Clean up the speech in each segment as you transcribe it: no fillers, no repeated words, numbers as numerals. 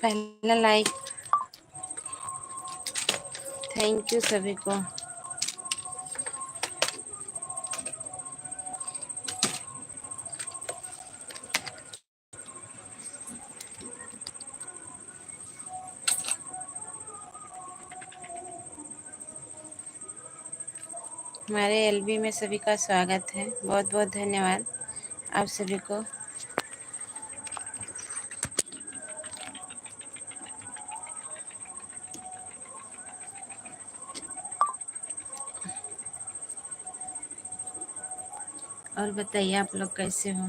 पहला like, thank you सभी को। हमारे एलबी में सभी का स्वागत है। बहुत बहुत धन्यवाद आप सभी को। और बताइए आप लोग कैसे हो।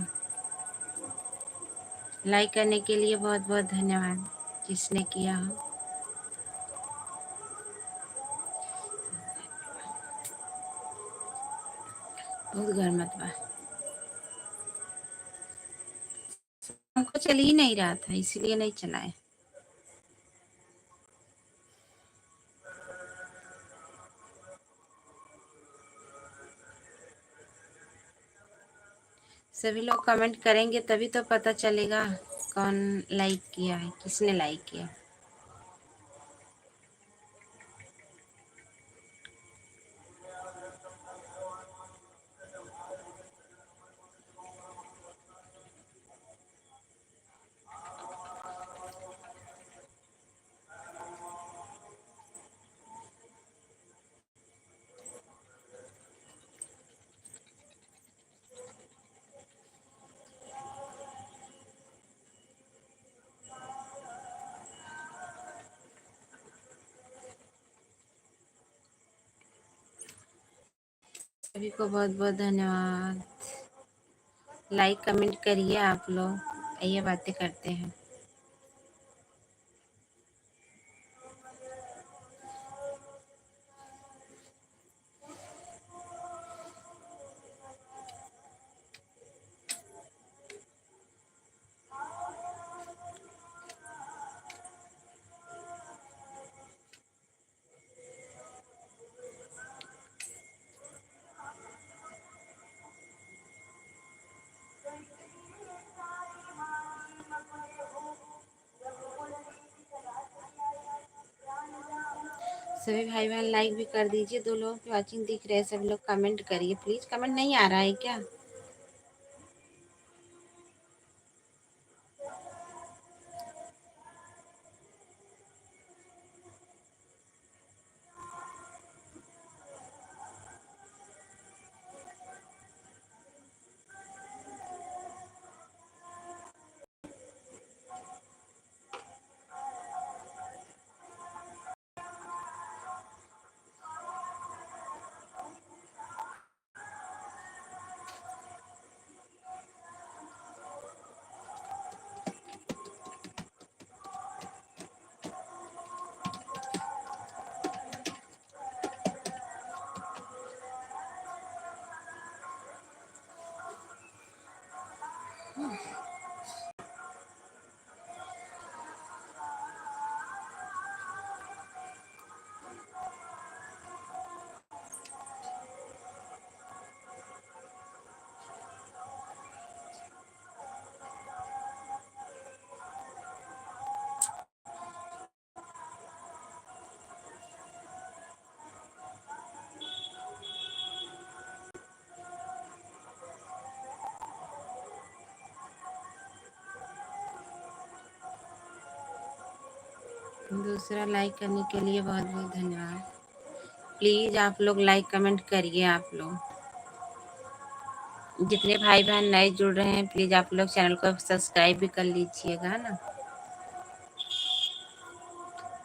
लाइक करने के लिए बहुत बहुत धन्यवाद जिसने किया हो। बहुत गर्म बा, हमको चल ही नहीं रहा था इसीलिए नहीं चलाए। सभी लोग कमेंट करेंगे तभी तो पता चलेगा कौन लाइक किया है, किसने लाइक किया। सभी को बहुत बहुत धन्यवाद। लाइक कमेंट करिए आप लोग, आइए बातें करते हैं। सभी भाई बहन लाइक भी कर दीजिए। 2 लोगों की वॉचिंग दिख रहे हैं, सभी लोग कमेंट करिए प्लीज। कमेंट नहीं आ रहा है क्या? दूसरा लाइक करने के लिए बहुत बहुत धन्यवाद। प्लीज आप लोग लाइक कमेंट करिए। आप लोग जितने भाई बहन नए जुड़ रहे हैं प्लीज आप लोग चैनल को सब्सक्राइब भी कर लीजिएगा ना।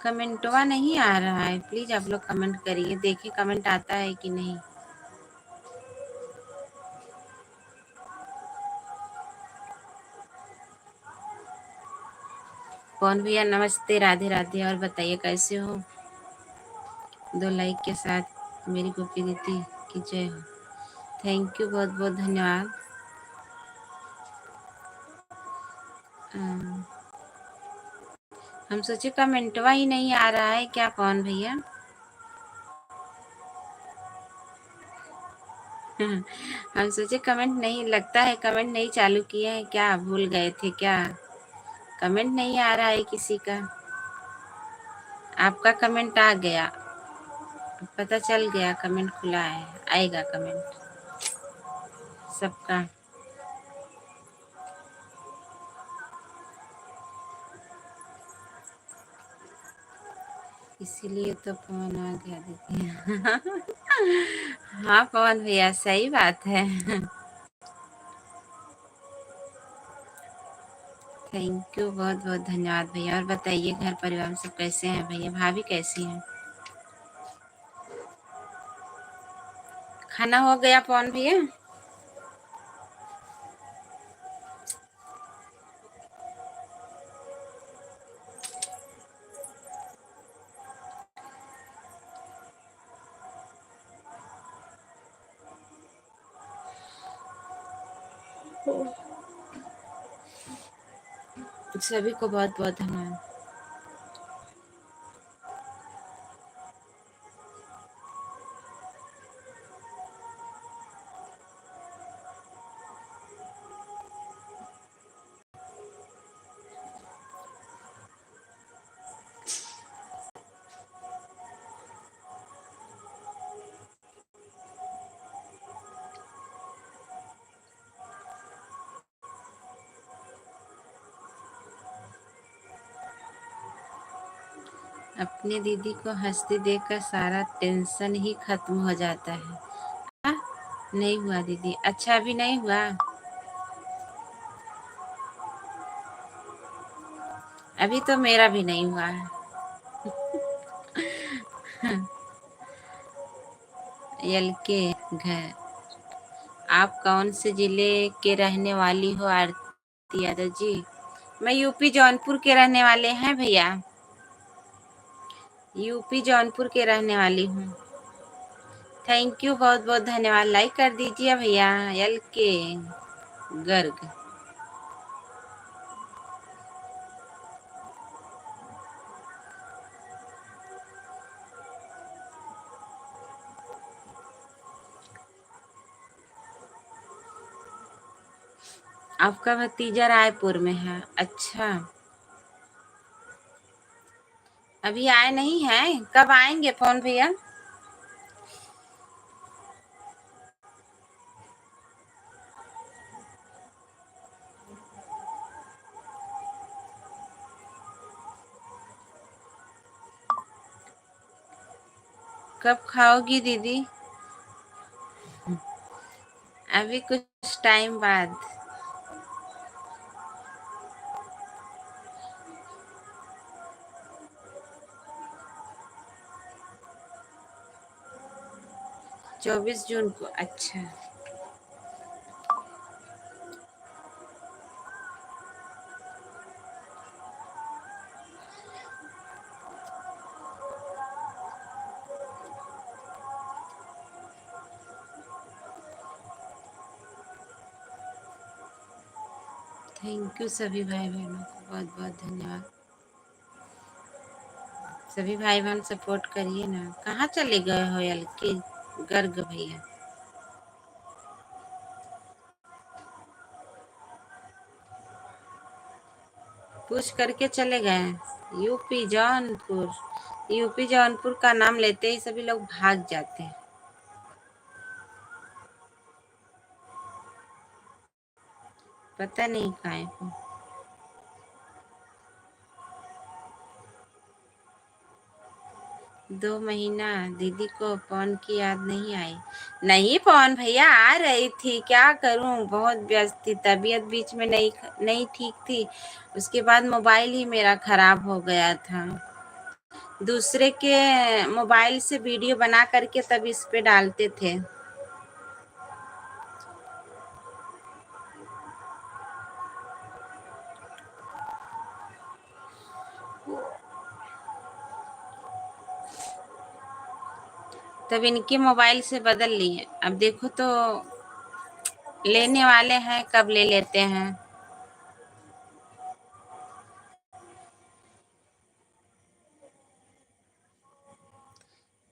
कमेंटवा नहीं आ रहा है, प्लीज आप लोग कमेंट करिए। देखिए कमेंट आता है कि नहीं। पवन भैया नमस्ते, राधे राधे। और बताइए कैसे हो? 2 लाइक के साथ मेरी गोपी दीदी की जय हो। थैंक यू, बहुत बहुत धन्यवाद। अम, हम सोचे कमेंटवा ही नहीं आ रहा है क्या पवन भैया? हम सोचे कमेंट नहीं, लगता है कमेंट नहीं चालू किए हैं क्या, भूल गए थे क्या? कमेंट नहीं आ रहा है किसी का। आपका कमेंट आ गया, पता चल गया कमेंट खुला है, आएगा कमेंट सबका। इसीलिए तो पवन आ गया दीदी। हाँ पवन भैया सही बात है। थैंक यू, बहुत बहुत धन्यवाद भैया। और बताइए घर परिवार में सब कैसे हैं भैया? भाभी कैसी हैं? खाना हो गया पवन भैया? सभी को बहुत बहुत धन्यवाद। अपने दीदी को हंसती देखकर सारा टेंशन ही खत्म हो जाता है। हाँ, नहीं हुआ दीदी? अच्छा अभी नहीं हुआ? अभी तो मेरा भी नहीं हुआ है। यल के घर। आप कौन से जिले के रहने वाली हो आरती यादव जी? मैं यूपी जौनपुर के रहने वाले हैं भैया। यूपी जौनपुर के रहने वाली हूँ। थैंक यू, बहुत बहुत धन्यवाद। लाइक कर दीजिए भैया। यल के गर्ग। आपका भतीजा रायपुर में है? अच्छा, अभी आए नहीं हैं? कब आएंगे पवन भैया? कब खाओगी दीदी? अभी कुछ टाइम बाद। 24 जून को? अच्छा। थैंक यू सभी भाई बहनों को बहुत बहुत धन्यवाद। सभी भाई बहन सपोर्ट करिए ना। कहाँ चले गए हो यल के गर्ग भैया? पूछ करके चले गए। यूपी जौनपुर। यूपी जौनपुर का नाम लेते ही सभी लोग भाग जाते हैं। पता नहीं काहे को। 2 महीना दीदी को पवन की याद नहीं आई? नहीं पवन भैया आ रही थी, क्या करूं बहुत व्यस्त थी, तबीयत बीच में नहीं नहीं ठीक थी। उसके बाद मोबाइल ही मेरा खराब हो गया था। दूसरे के मोबाइल से वीडियो बना करके तब इस पे डालते थे। तब इनके मोबाइल से बदल लिए। अब देखो तो लेने वाले हैं, कब ले लेते हैं।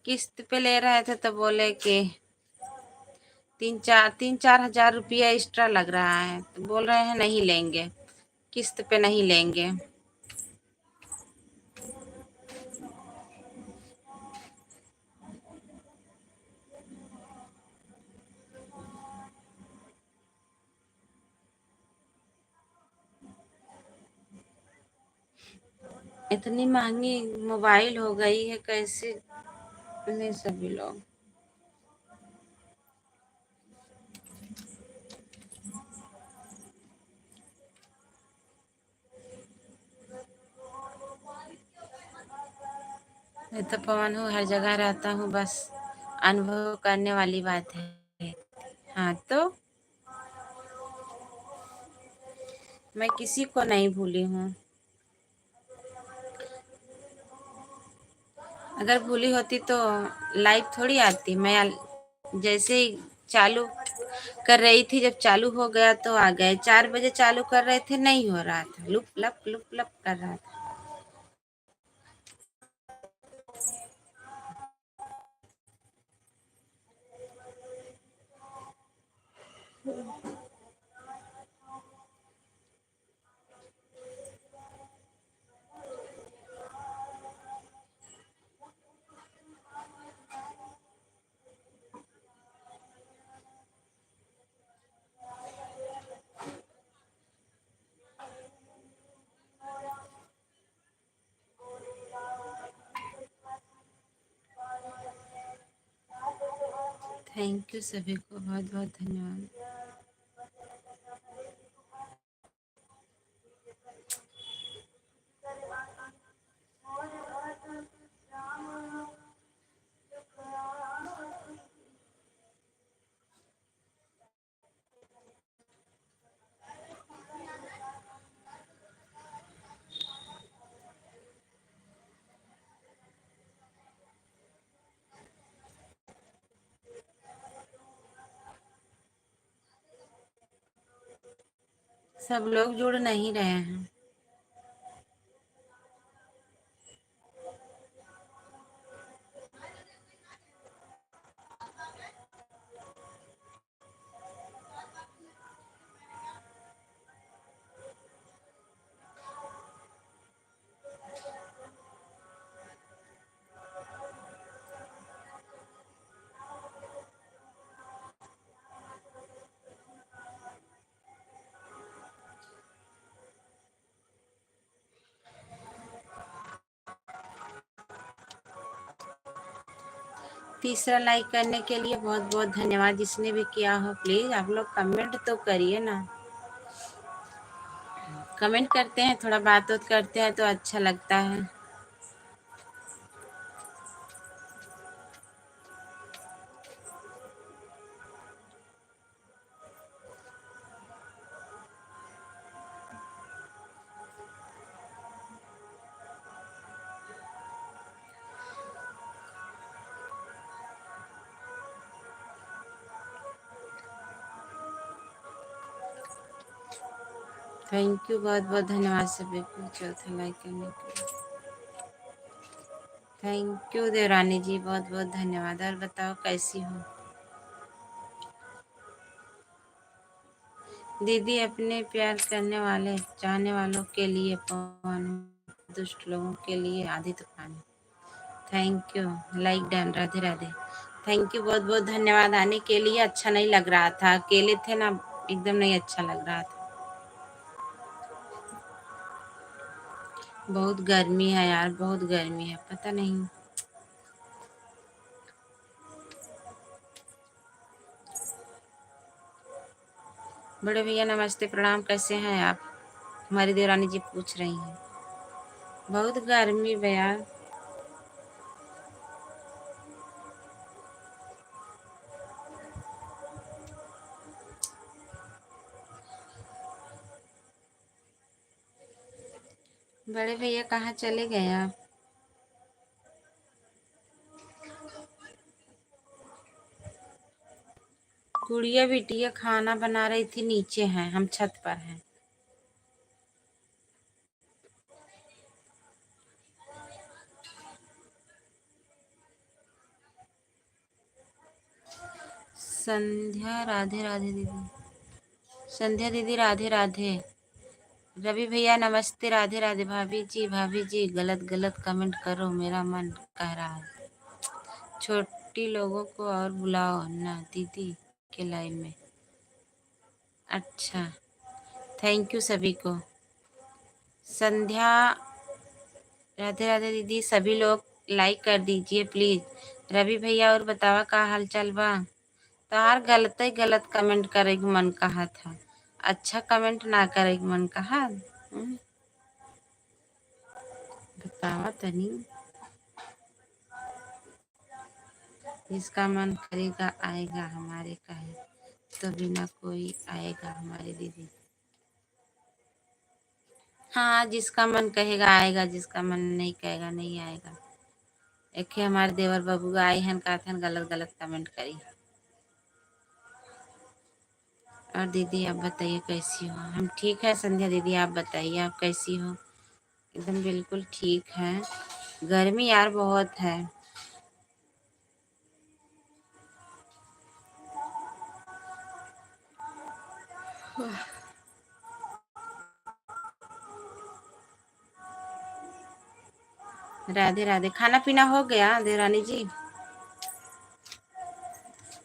किस्त पे ले रहे थे तो बोले कि 3-4 हजार रुपया एक्स्ट्रा लग रहा है, तो बोल रहे हैं नहीं लेंगे, किस्त पे नहीं लेंगे। इतनी महंगी मोबाइल हो गई है, कैसे ले सभी लोग। मैं तो पवन हूँ, हर जगह रहता हूँ, बस अनुभव करने वाली बात है। हाँ तो मैं किसी को नहीं भूली हूँ। अगर भूली होती तो लाइव थोड़ी आती। जैसे ही चालू कर रही थी, जब चालू हो गया तो आ गए। 4 बजे चालू कर रहे थे, नहीं हो रहा था, लुप लप कर रहा था। थैंक यू सभी को, बहुत बहुत धन्यवाद। सब लोग जुड़ नहीं रहे हैं। तीसरा लाइक करने के लिए बहुत बहुत धन्यवाद, जिसने भी किया हो। प्लीज आप लोग कमेंट तो करिए ना। कमेंट करते हैं, थोड़ा बात उत करते हैं तो अच्छा लगता है। थैंक यू, बहुत बहुत धन्यवाद सभी को चौथा लाइक करने के लिए। थैंक यू देवरानी जी, बहुत बहुत धन्यवाद। और बताओ कैसी हो दीदी। अपने प्यार करने वाले चाहने वालों के लिए पवन, दुष्ट लोगों के लिए आधी तूफान। Thank you, like done, Radhe Radhe. Thank you, बहुत बहुत धन्यवाद आने के लिए। अच्छा नहीं लग रहा था, अकेले थे ना, एकदम नहीं अच्छा लग रहा था। बहुत गर्मी है यार, बहुत गर्मी है, पता नहीं। बड़े भैया नमस्ते, प्रणाम, कैसे हैं आप? हमारी देवरानी जी पूछ रही हैं। बहुत गर्मी भैया। बड़े भैया कहाँ चले गए आप? गुड़िया बिटिया खाना बना रही थी, नीचे हैं, हम छत पर हैं। संध्या राधे राधे दीदी। संध्या दीदी राधे राधे। रवि भैया नमस्ते, राधे राधे। भाभी जी गलत गलत कमेंट करो, मेरा मन कह रहा है। छोटी लोगों को और बुलाओ ना दीदी के लाइव में। अच्छा, थैंक यू सभी को। संध्या राधे राधे दीदी, सभी लोग लाइक कर दीजिए प्लीज। रवि भैया और बतावा का हाल चाल बा। तार गलत ही गलत कमेंट करे के मन कहा था, अच्छा कमेंट ना करे के मन कहा। बतावा तनी। जिसका मन करेगा आएगा हमारे कहे, तो बिना कोई आएगा हमारे दीदी। हाँ, जिसका मन कहेगा आएगा, जिसका मन नहीं कहेगा नहीं आएगा। एक हमारे देवर बाबू आए हैं, कहते हैं गलत गलत कमेंट करी। और दीदी आप बताइए कैसी हो। हम ठीक है संध्या दीदी, आप बताइए आप कैसी हो। एकदम बिल्कुल ठीक है। गर्मी यार बहुत है। राधे राधे। खाना पीना हो गया देवरानी जी।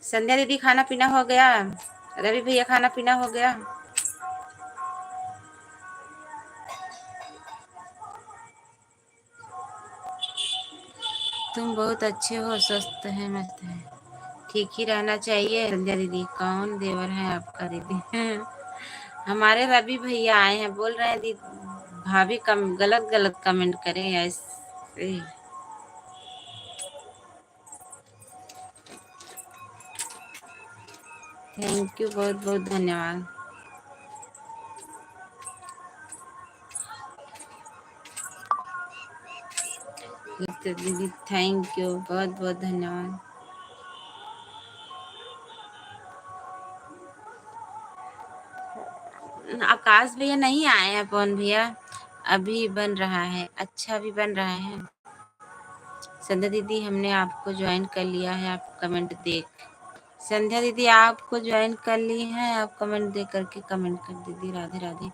संध्या दीदी खाना पीना हो गया। रवि भैया खाना पीना हो गया। तुम बहुत अच्छे हो, स्वस्थ है, मस्त है। ठीक ही रहना चाहिए संध्या दीदी। कौन देवर है आपका दीदी? हमारे रवि भैया आए हैं, बोल रहे हैं दीदी भाभी कम गलत गलत कमेंट करें ऐसे। थैंक यू, बहुत बहुत धन्यवाद। दीदी थैंक यू, बहुत बहुत धन्यवाद। आकाश भैया नहीं आए हैं, पवन भैया अभी बन रहा है, अच्छा भी बन रहा है। संध्या दीदी हमने आपको ज्वाइन कर लिया है, आप कमेंट देख। संध्या दीदी आपको ज्वाइन कर ली है, आप कमेंट दे करके कमेंट कर दीदी। राधे राधे।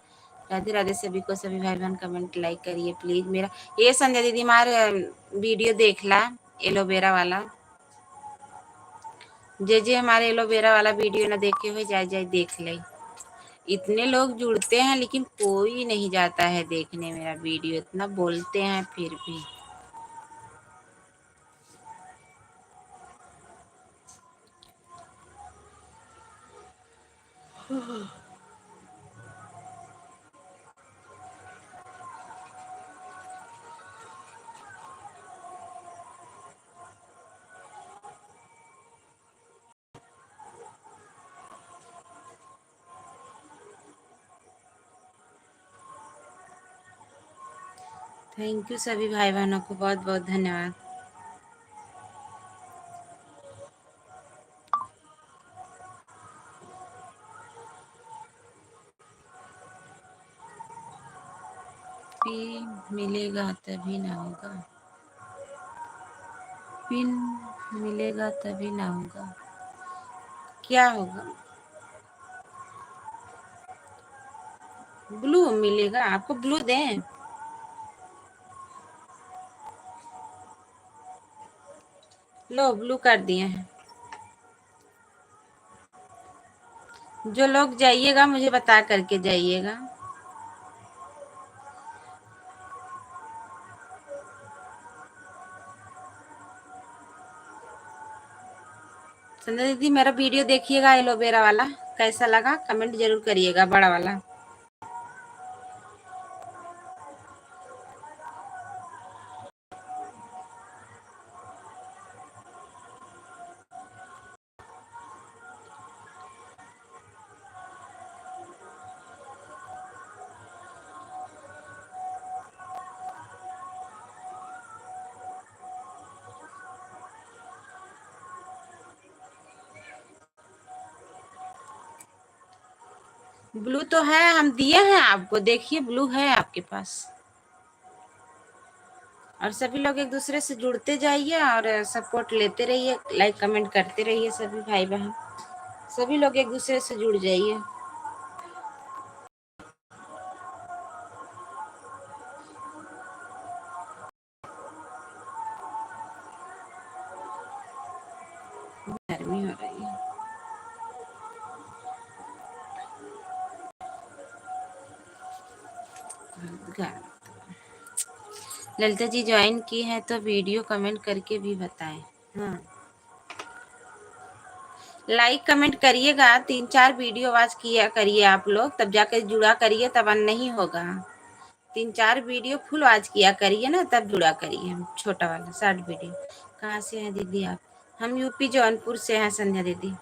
राधे राधे सभी को, सभी भाई बहन कमेंट लाइक करिए प्लीज मेरा। ये संध्या दीदी हमारे वीडियो देख ला, एलोवेरा वाला। जे हमारे एलोवेरा वाला वीडियो ना देखे हुए जाए जाए देख ले। इतने लोग जुड़ते हैं लेकिन कोई नहीं जाता है देखने मेरा वीडियो, इतना बोलते हैं फिर भी। थैंक यू सभी भाई बहनों को, बहुत बहुत धन्यवाद। पिन मिलेगा तभी ना होगा। पिन मिलेगा तभी ना होगा। क्या होगा? ब्लू मिलेगा आपको, ब्लू दें? लो ब्लू कर दिए हैं। जो लोग जाइएगा मुझे बता करके जाइएगा। संध्या दीदी मेरा वीडियो देखिएगा एलोवेरा वाला, कैसा लगा कमेंट जरूर करिएगा, बड़ा वाला। ब्लू तो है, हम दिए हैं आपको, देखिए ब्लू है आपके पास। और सभी लोग एक दूसरे से जुड़ते जाइए और सपोर्ट लेते रहिए, लाइक कमेंट करते रहिए सभी भाई बहन, सभी लोग एक दूसरे से जुड़ जाइए। गर्मी हो रही है। ललिता जी ज्वाइन की है तो वीडियो कमेंट करके भी बताएं। हाँ, लाइक कमेंट करिएगा, 3-4 वीडियो आवाज किया करिए आप लोग, तब जाकर जुड़ा करिए, तब नहीं होगा। 3-4 वीडियो फुल आवाज किया करिए ना, तब जुड़ा करिए। छोटा वाला शॉर्ट वीडियो। कहाँ से हैं दीदी आप? हम यूपी जौनपुर से हैं संध्या दीदी।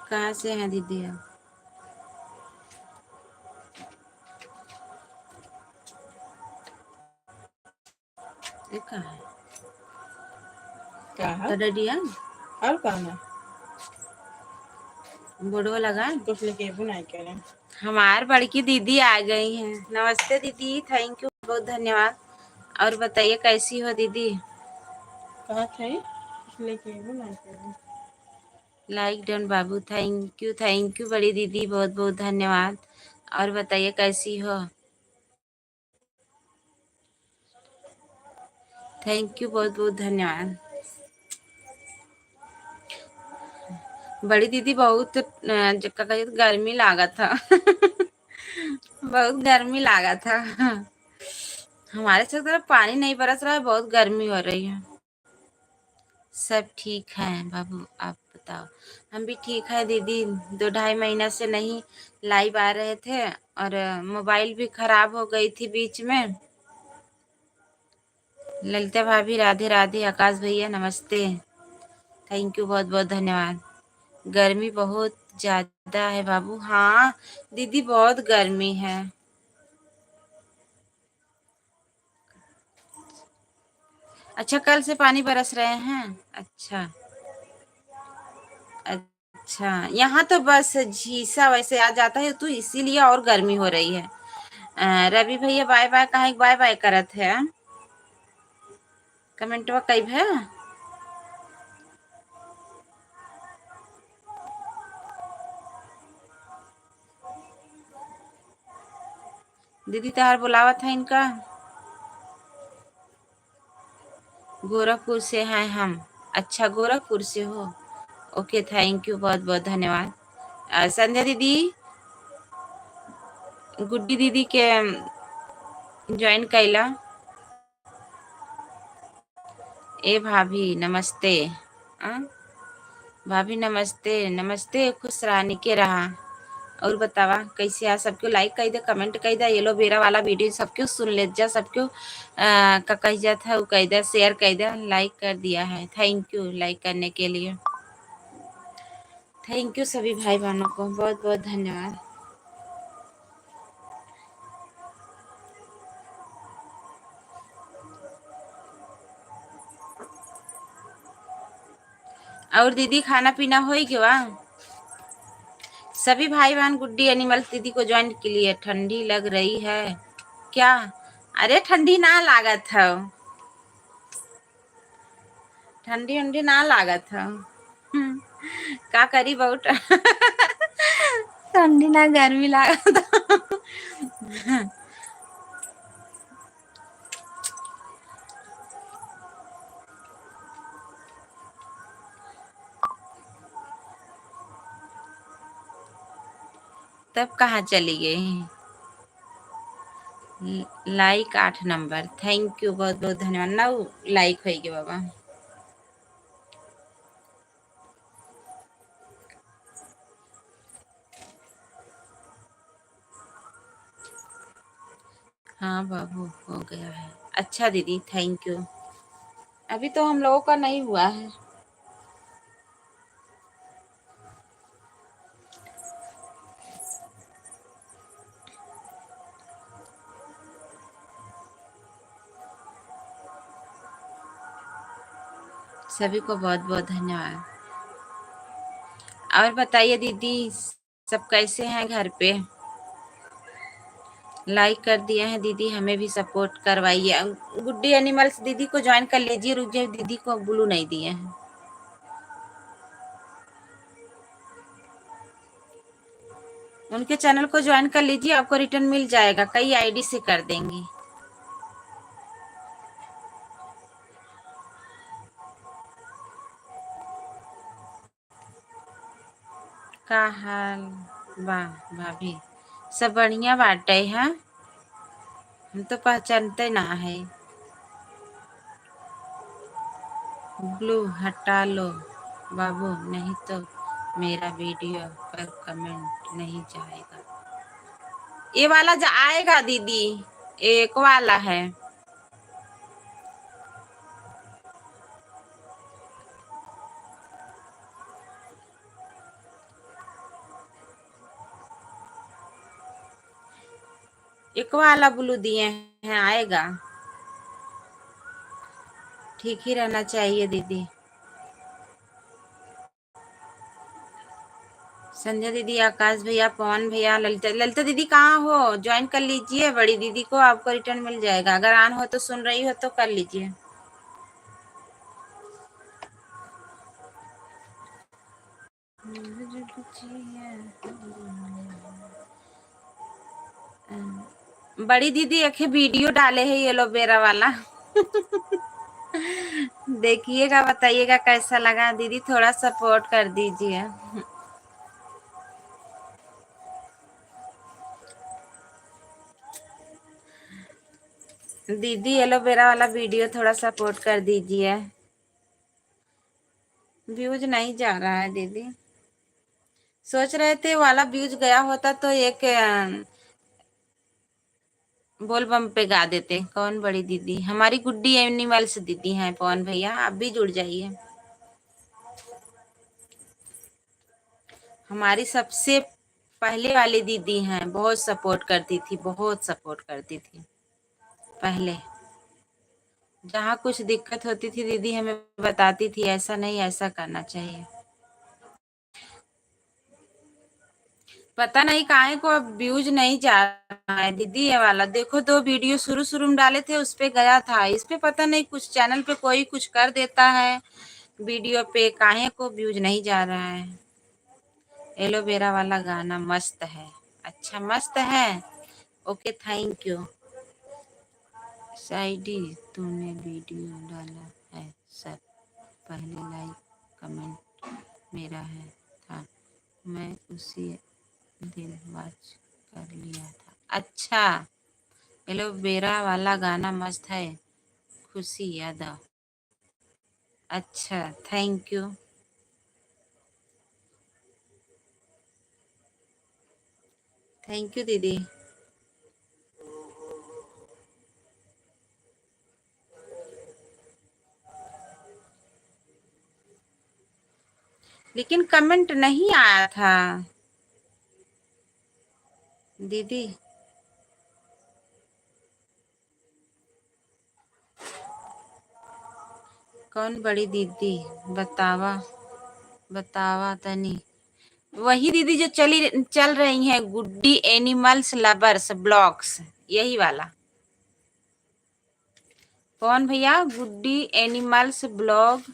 कहाँ से हैं दीदी आप? ये कहाँ है? कहा डडिया और कहना बोर्डवा लगा कुछ लेके बुनाई करे। हमार बड़की दीदी आ गई हैं। नमस्ते दीदी, थैंक यू, बहुत धन्यवाद। और बताइए कैसी हो दीदी? कहा थे कुछ लेके बुनाई करे। Like done Babu, thank you बड़ी दीदी, बहुत बहुत धन्यवाद। और बताइए कैसी हो? थैंक यू, बहुत बहुत धन्यवाद। बड़ी दीदी बहुत गर्मी लागा था बहुत गर्मी लागा था। हमारे तरफ पानी नहीं बरस रहा है, बहुत गर्मी हो रही है। सब ठीक है बाबू, आप बताओ? हम भी ठीक है दीदी, 2-2.5 महीना से नहीं लाइव आ रहे थे, और मोबाइल भी खराब हो गई थी बीच में। ललिता भाभी राधे राधे, आकाश भैया नमस्ते, थैंक यू, बहुत बहुत धन्यवाद। गर्मी बहुत ज्यादा है बाबू। हाँ दीदी, बहुत गर्मी है। अच्छा, कल से पानी बरस रहे हैं? अच्छा अच्छा, यहाँ तो बस झीसा वैसे आ जाता है, तो इसीलिए और गर्मी हो रही है। रवि भैया बाय बाय, कहा बाय बाय करत है? कमेंटवा कई है? दीदी तहार बुलावा था इनका। गोरखपुर से हैं हम। अच्छा, गोरखपुर से हो, ओके, थैंक यू, बहुत बहुत धन्यवाद। संध्या दीदी, गुड्डी दीदी के ज्वाइन कैला। ए भाभी नमस्ते। आ? भाभी नमस्ते नमस्ते, खुश रहने के रहा। और बतावा कैसे आ? सबको लाइक कर दे, कमेंट कर दे, एलोवेरा वाला वीडियो सबको सुन ले जा, सबको का कह जाता है वो कह दे, शेयर कर दे। लाइक कर दिया है, थैंक यू लाइक करने के लिए। थैंक यू सभी भाई बहनों को, बहुत बहुत धन्यवाद। और दीदी खाना पीना हो गया? सभी भाई बहन गुड्डी एनिमल दीदी को ज्वाइन के लिए। ठंडी लग रही है क्या? अरे ठंडी ना लागत है, ठंडी उंडी ना लागत है। का करी बहुत ठंडी ना गर्मी लागत तब कहाँ चली गई? लाइक 8 नंबर, थैंक यू, बहुत बहुत धन्यवाद। 9 लाइक होगी बाबा। हाँ बाबू, हो गया है। अच्छा दीदी, थैंक यू। अभी तो हम लोगों का नहीं हुआ है। सभी को बहुत बहुत धन्यवाद। और बताइए दीदी, सब कैसे हैं घर पे? लाइक कर दिए हैं दीदी, हमें भी सपोर्ट करवाइए। गुड्डी एनिमल्स दीदी को ज्वाइन कर लीजिए। रुक जाइए, दीदी को ब्लू नहीं दिए हैं। उनके चैनल को ज्वाइन कर लीजिए, आपको रिटर्न मिल जाएगा। कई आईडी से कर देंगी। का हाल बा भाभी? सब बढ़िया बाटे हैं। हम तो पहचानते ना है। ब्लू हटा लो बाबू, नहीं तो मेरा वीडियो पर कमेंट नहीं जाएगा। ये वाला आएगा दीदी, एक वाला है। एक वाला ब्लू दिए हैं, आएगा। ठीक ही रहना चाहिए दीदी। संध्या दीदी, आकाश भैया, पवन भैया, ललिता ललिता दीदी कहाँ हो? ज्वाइन कर लीजिए। बड़ी दीदी को आपको रिटर्न मिल जाएगा। अगर ऑन हो तो, सुन रही हो तो कर लीजिए। बड़ी दीदी एक वीडियो डाले है एलोवेरा वाला। देखिएगा, बताइएगा कैसा लगा। दीदी थोड़ा सपोर्ट कर दीजिए। दीदी एलोवेरा वाला वीडियो थोड़ा सपोर्ट कर दीजिए। व्यूज नहीं जा रहा है दीदी। सोच रहे थे वाला व्यूज गया होता तो एक बोल बम पे गा देते। कौन बड़ी दीदी? हमारी गुड्डी एनिमल्स दीदी हैं। पवन भैया, आप भी जुड़ जाइए। हमारी सबसे पहले वाली दीदी हैं। बहुत सपोर्ट करती थी, बहुत सपोर्ट करती थी। पहले जहाँ कुछ दिक्कत होती थी दीदी हमें बताती थी, ऐसा नहीं ऐसा करना चाहिए। पता नहीं काहे को अब व्यूज नहीं जा रहा है दीदी। ये वाला देखो, 2 वीडियो शुरू शुरू में डाले थे, उस पे गया था। इस पे पता नहीं, कुछ चैनल पे कोई कुछ कर देता है वीडियो पे, काहे को व्यूज नहीं जा रहा है। एलोवेरा वाला गाना मस्त है। अच्छा, मस्त है। Okay, thank you. साइडी, तूने वीडियो डाला है सब पहले लाइक कमेंट मेरा है था, मैं उसी दिन वॉच कर लिया था। अच्छा, एलोवेरा वाला गाना मस्त है। खुशी यादव। अच्छा, थैंक यू। थैंक यू दीदी। लेकिन कमेंट नहीं आया था दीदी। कौन बड़ी दीदी? बतावा बतावा तनी। वही दीदी जो चल रही हैं, गुड्डी एनिमल्स लवर्स ब्लॉग्स, यही वाला। कौन भैया? गुड्डी एनिमल्स ब्लॉग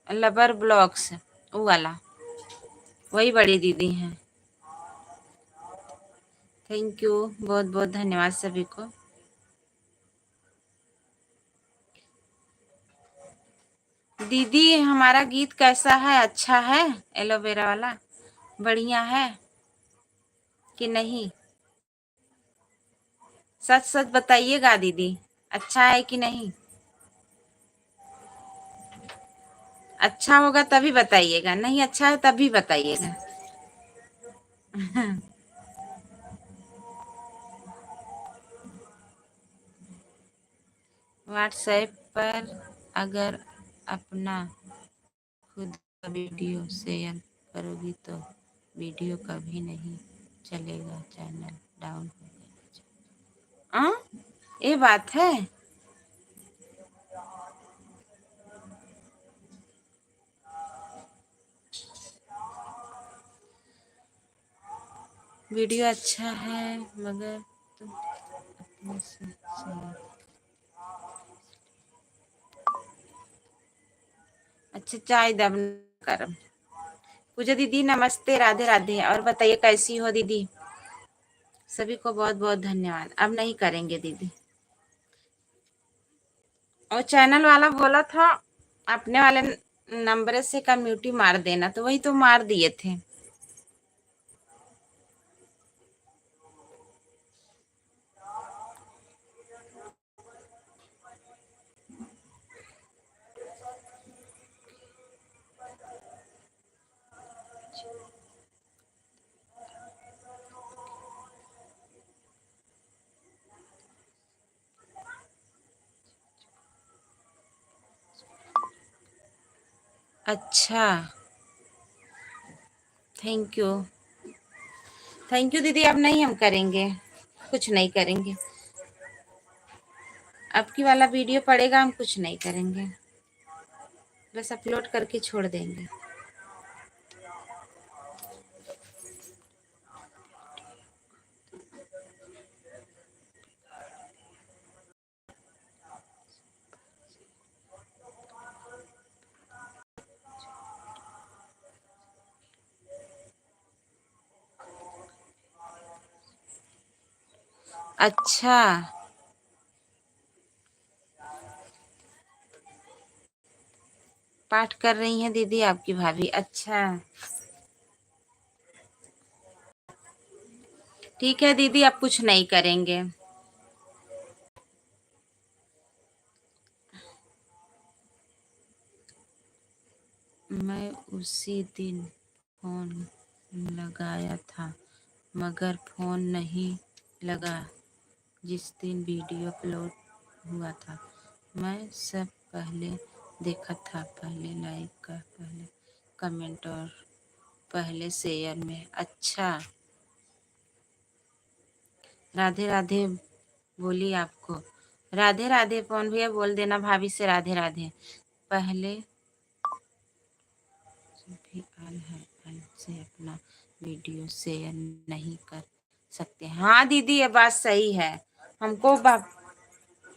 लवर ब्लॉग्स, वो वाला। वही बड़ी दीदी हैं। थैंक यू, बहुत बहुत धन्यवाद सभी को। दीदी हमारा गीत कैसा है? अच्छा है? एलोवेरा वाला बढ़िया है कि नहीं? सच सच बताइएगा दीदी, अच्छा है कि नहीं? अच्छा होगा तभी बताइएगा, नहीं अच्छा है तभी बताइएगा। व्हाट्सएप पर अगर अपना खुद का वीडियो शेयर करोगी तो वीडियो कभी नहीं चलेगा, चैनल डाउन हो गया। हाँ, ये बात है। वीडियो अच्छा है मगर तुम अपने से सही। अच्छा चाय दब कर। पूजा दीदी नमस्ते, राधे राधे। और बताइए कैसी हो दीदी? सभी को बहुत बहुत धन्यवाद। अब नहीं करेंगे दीदी। और चैनल वाला बोला था अपने वाले नंबर से कम्युनिटी मार देना, तो वही तो मार दिए थे। अच्छा थैंक यू। थैंक यू दीदी। अब नहीं हम करेंगे, कुछ नहीं करेंगे। अब की वाला वीडियो पड़ेगा, हम कुछ नहीं करेंगे, बस अपलोड करके छोड़ देंगे। अच्छा पाठ कर रही हैं दीदी आपकी भाभी? अच्छा ठीक है दीदी, अब कुछ नहीं करेंगे। मैं उसी दिन फोन लगाया था मगर फोन नहीं लगा जिस दिन वीडियो अपलोड हुआ था। मैं सब पहले देखा था, पहले लाइक का, पहले कमेंट और पहले शेयर में। अच्छा राधे राधे बोली आपको। राधे राधे पवन भैया बोल देना भाभी से राधे राधे। पहले भी आल है, आल से अपना वीडियो शेयर नहीं कर सकते। हाँ दीदी ये बात सही है। हमको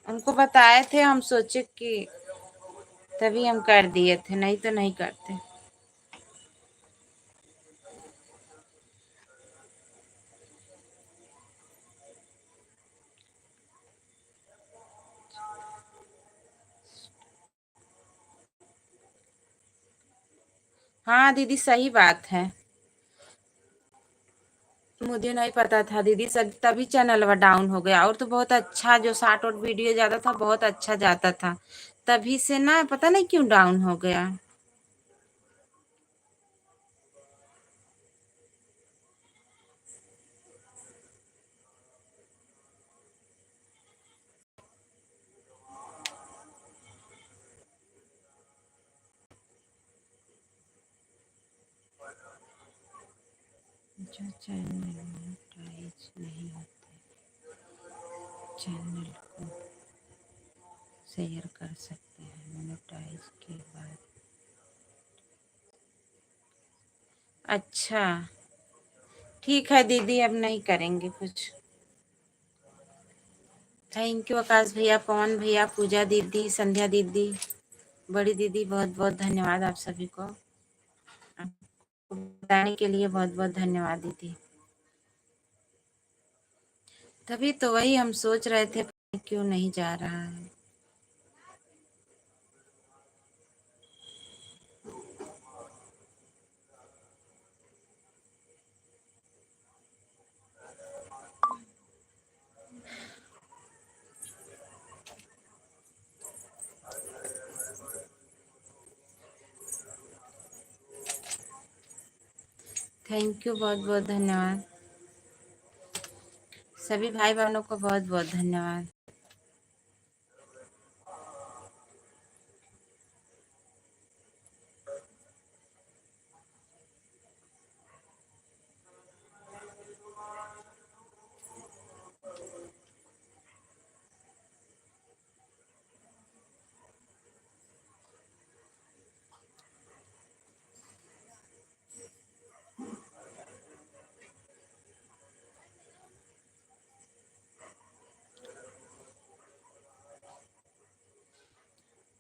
उनको बताए थे, हम सोचे कि तभी हम कर दिए थे, नहीं तो नहीं करते। हाँ दीदी सही बात है। मुझे नहीं पता था दीदी, सब तभी चैनल डाउन हो गया। और तो बहुत अच्छा, जो शॉर्ट और वीडियो जाता था बहुत अच्छा जाता था, तभी से ना पता नहीं क्यों डाउन हो गया। जो चैनल मोनेटाइज नहीं होते चैनल को शेयर कर सकते हैं मोनेटाइज के बाद। अच्छा ठीक है दीदी, अब नहीं करेंगे कुछ। थैंक यू आकाश भैया, पवन भैया, पूजा दीदी, संध्या दीदी, बड़ी दीदी, बहुत बहुत धन्यवाद आप सभी को। आपको बताने के लिए बहुत बहुत धन्यवाद दीदी। तभी तो वही हम सोच रहे थे क्यों नहीं जा रहा है। थैंक यू, बहुत बहुत धन्यवाद। सभी भाई बहनों को बहुत बहुत धन्यवाद।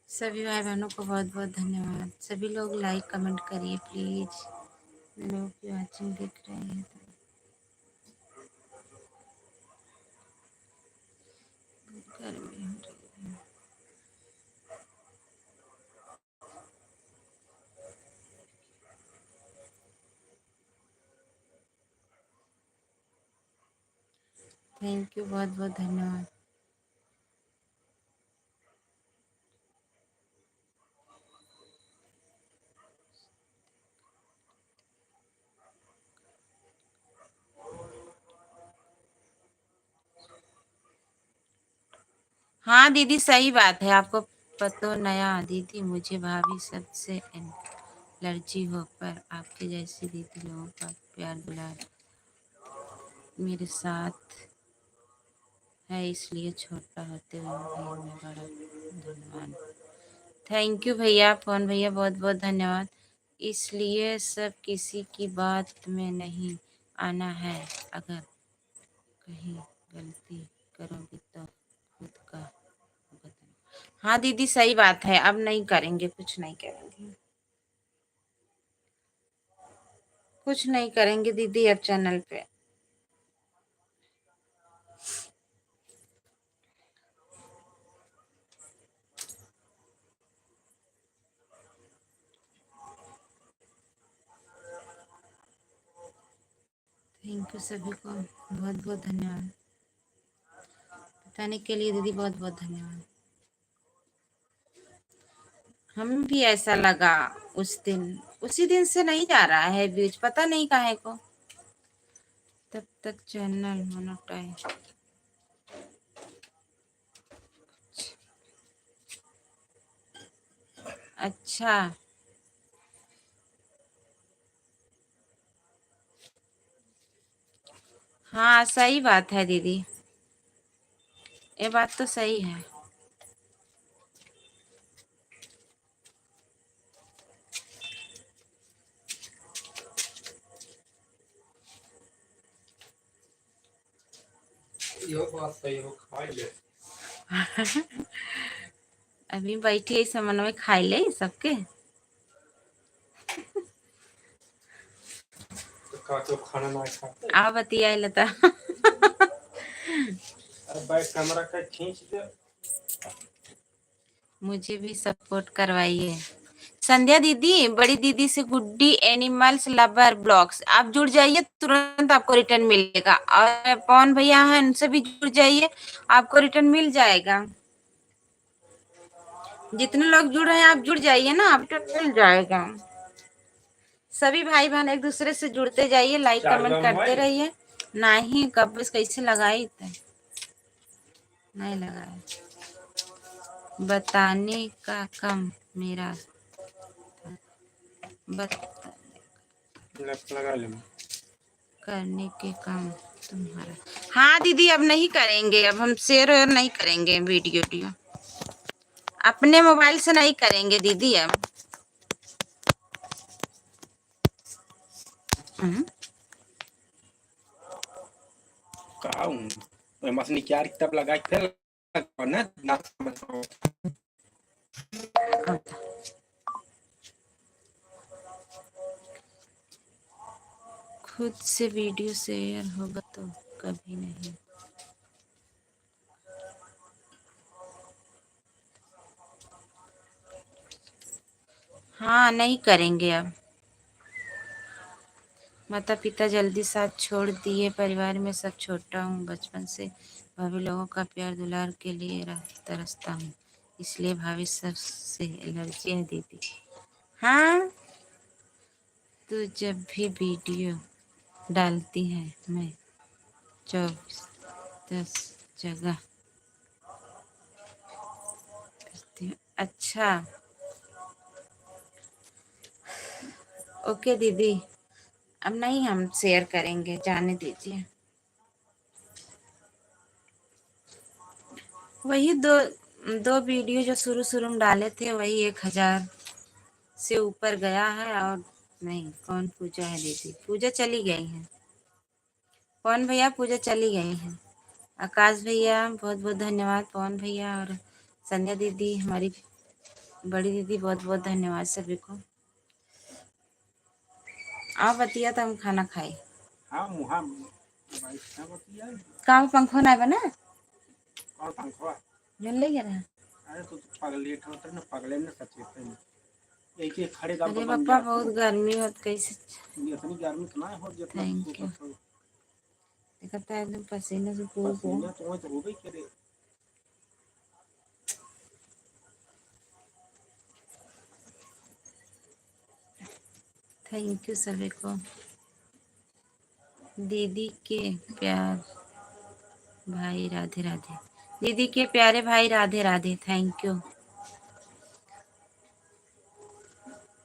सभी भाई बहनों को बहुत बहुत धन्यवाद। सभी लोग लाइक कमेंट करिए प्लीज। लोग की वाचिंग दिख रही है तो गर्मी हो रही है। थैंक यू, बहुत बहुत धन्यवाद। हाँ दीदी सही बात है, आपको पतो नया दीदी, मुझे भाभी सबसे एलर्जी हो, पर आपके जैसी दीदी लोगों का प्यार दुलार मेरे साथ है, इसलिए छोटा होते हुए भी मैं बड़ा धन्यवाद। थैंक यू भैया, फोन भैया बहुत बहुत धन्यवाद। इसलिए सब किसी की बात में नहीं आना है, अगर कहीं गलती करोगे तो खुद का भुगतना। हाँ दीदी सही बात है, अब नहीं करेंगे, कुछ नहीं करेंगे, कुछ नहीं करेंगे दीदी अब चैनल पे। थैंक यू सभी को, बहुत बहुत धन्यवाद बताने के लिए दीदी, बहुत बहुत धन्यवाद। हम भी ऐसा लगा उस दिन, उसी दिन से नहीं जा रहा है व्यूज, पता नहीं काहे को। तब तक चैनल मोनेटाइज। अच्छा हाँ सही बात है दीदी, ये बात तो सही है। यो बात सही हो, खा ले। अभी बैठी इस मन में खाई ले सबके। तो का तो खाना ना खाते। आ बतिया लता। अरे भाई कैमरा का खींच दे। मुझे भी सपोर्ट करवाइए। संध्या दीदी, बड़ी दीदी से गुड्डी एनिमल्स लवर ब्लॉग्स, आप जुड़ जाइए, तुरंत आपको रिटर्न मिलेगा। और पवन भैया हैं, उनसे भी जुड़ जाइए, आपको रिटर्न मिल जाएगा। जितने लोग जुड़ रहे हैं आप जुड़ जाइए ना, आप रिटर्न मिल जाएगा। सभी भाई बहन एक दूसरे से जुड़ते जाइए, लाइक कमेंट करते रहिए। नहीं कब बस कैसे लगाई थे? नहीं लगाया, बताने का कम मेरा, बत लगा ले। करने के काम तुम्हारा। हाँ दीदी अब नहीं करेंगे, अब हम शेयर वेयर नहीं करेंगे, वीडियो वीडियो अपने मोबाइल से नहीं करेंगे दीदी अब। का मसनी क्या किताब लगा के फिर ना ना खुद से वीडियो शेयर होगा तो कभी नहीं। हाँ नहीं करेंगे अब। माता पिता जल्दी साथ छोड़ दिए, परिवार में सब छोटा हूँ, बचपन से भाभी लोगों का प्यार दुलार के लिए तरसता हूँ, इसलिए भाभी सबसे एलर्जी है दीदी। हाँ तू जब भी वीडियो डालती है मैं 24/10 जगह करती हूँ। अच्छा ओके दीदी, अब नहीं हम शेयर करेंगे, जाने दीजिए। वही दो दो वीडियो जो शुरू शुरू में डाले थे, वही 1000 से ऊपर गया है। और नहीं, कौन पूजा है दीदी? पूजा चली गई है। पवन भैया पूजा चली गई है। आकाश भैया बहुत बहुत धन्यवाद, पवन भैया और संध्या दीदी हमारी बड़ी दीदी बहुत बहुत धन्यवाद सभी को। आप बतिया तो हम खाना खाए। हाँ मुहा भाई क्या बतिया काम पंखो ना बना और पंखवा जन ले गया रहा। अरे तो पगले होता ना पगले ना सचेत है एक एक खड़े दाम अरे पर बन पापा गया बहुत गर्मी होत कैसे। इतनी गर्मी तो ना हो जितना थैंक यू। होता हो देखता है एकदम पसीने से पूरा पसीना तो वही तो हो गई करे। थैंक यू सभी को। दीदी के प्यार भाई राधे राधे। दीदी के प्यारे भाई राधे राधे। Thank you.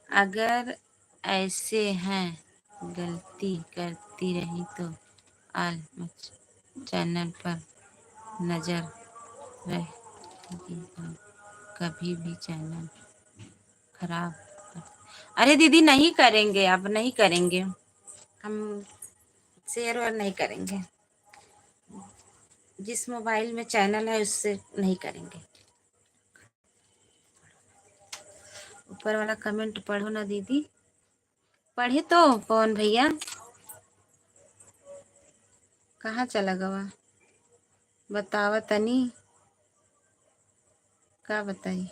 अगर ऐसे हैं गलती करती रही तो आल चैनल पर नजर रहेगी और कभी भी चैनल खराब कर। अरे दीदी नहीं करेंगे, अब नहीं करेंगे हम, शेयर और नहीं करेंगे। जिस मोबाइल में चैनल है उससे नहीं करेंगे। ऊपर वाला कमेंट पढ़ो ना दीदी। पढ़े तो पवन भैया कहाँ चला गवा बतावा तनी का बताई।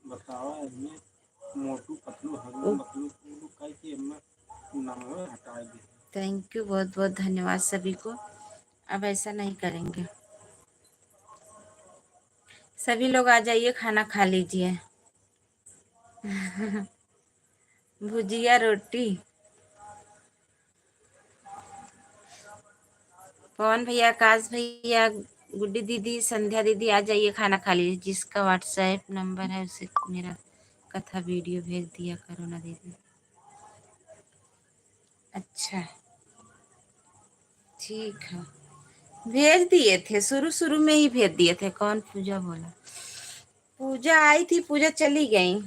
बताओ इसमें मोटू पतलू हगलू मकलू कुलू कह के नाम हटा दी। थैंक यू बहुत बहुत धन्यवाद सभी को। अब ऐसा नहीं करेंगे। सभी लोग आ जाइए खाना खा लीजिए। भुजिया रोटी। पवन भैया आकाश भैया गुड्डी दीदी संध्या दीदी आ जाइए खाना खा लीजिए। जिसका व्हाट्सएप नंबर है उसे मेरा कथा वीडियो भेज दिया करो ना दीदी। अच्छा ठीक है भेज दिए थे, शुरू शुरू में ही भेज दिए थे। कौन पूजा बोला? पूजा आई थी, पूजा चली गई।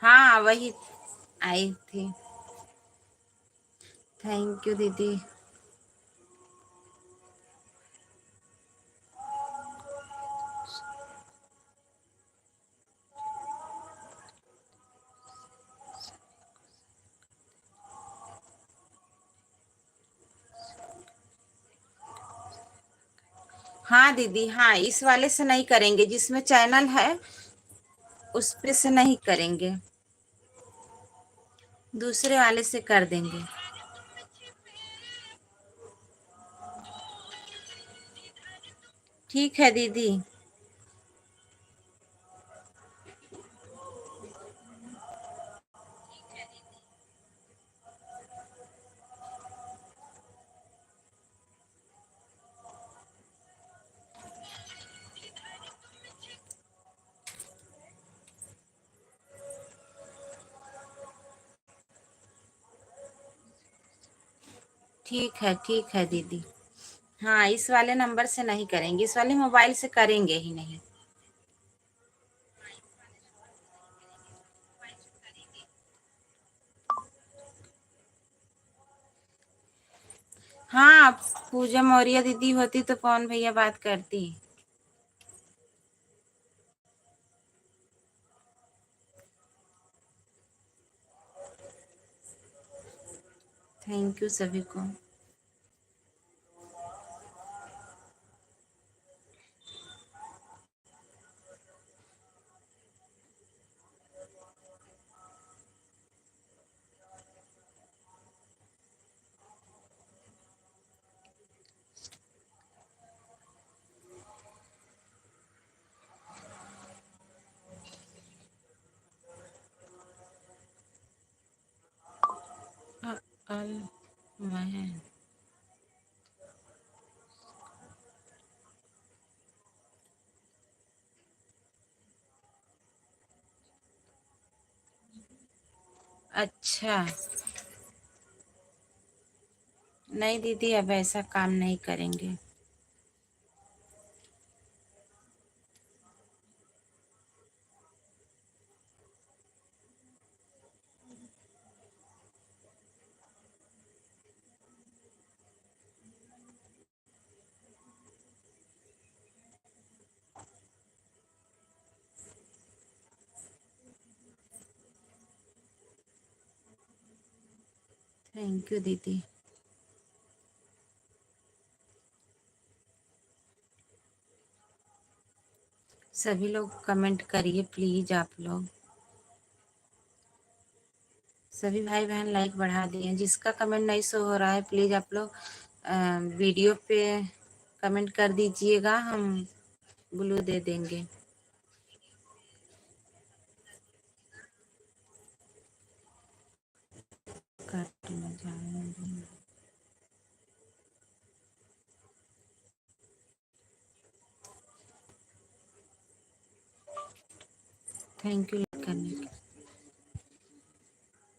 हाँ वही आई थी। थैंक यू दीदी। हाँ दीदी, हाँ इस वाले से नहीं करेंगे, जिसमें चैनल है उस पे से नहीं करेंगे, दूसरे वाले से कर देंगे। ठीक है दीदी। ठीक है दीदी। हाँ इस वाले नंबर से नहीं करेंगे, इस वाले मोबाइल से करेंगे ही नहीं। हाँ पूजा मौर्य दीदी होती तो कौन भैया बात करती। थैंक यू सभी को। अल मैं अच्छा, नहीं दीदी अब ऐसा काम नहीं करेंगे। थैंक यू दीदी। सभी लोग कमेंट करिए प्लीज, आप लोग सभी भाई बहन लाइक बढ़ा दिए। जिसका कमेंट नहीं शो हो रहा है प्लीज आप लोग वीडियो पे कमेंट कर दीजिएगा, हम ब्लू दे देंगे। काटना जाने दो। थैंक यू करने के।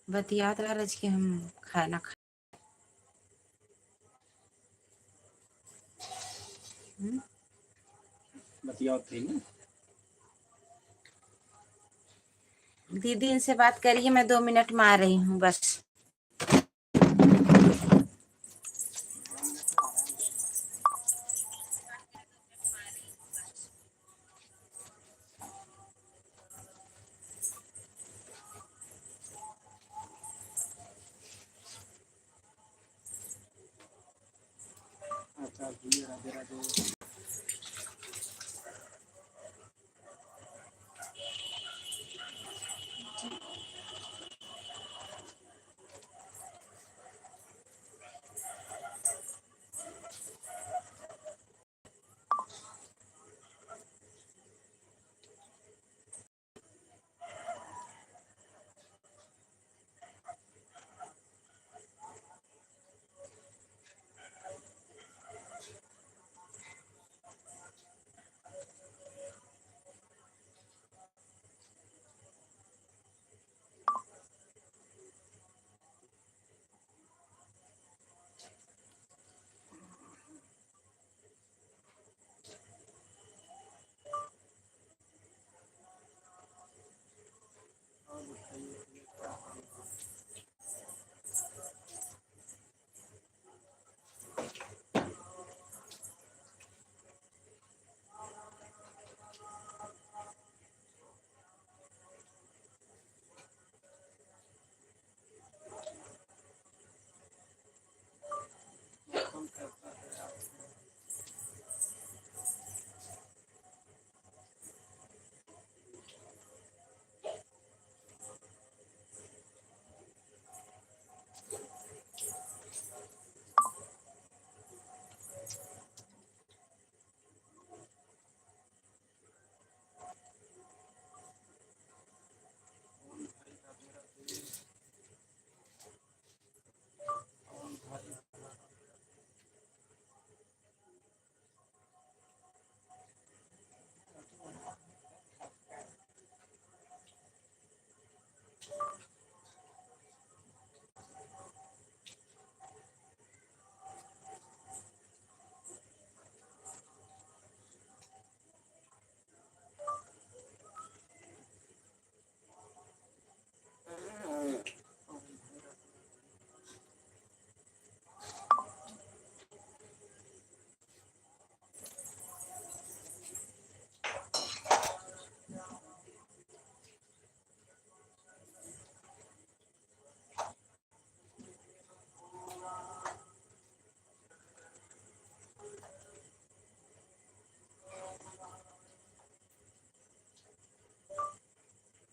बतियात रह रज के हम खाना खा। बतियाओ थे ना। दीदी इनसे बात करिए, मैं 2 मिनट में आ रही हूँ बस। अच्छा जी, राधे राधे।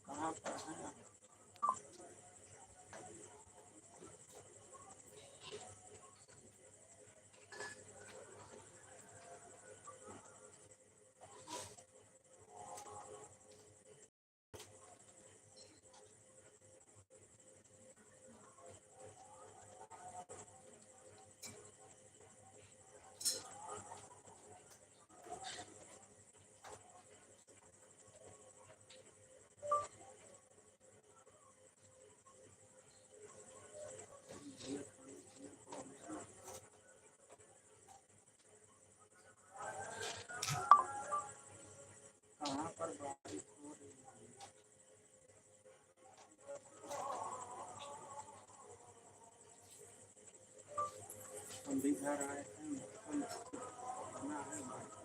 कहाँ पर है? इधर आए हैं मौसम बना है बारिश।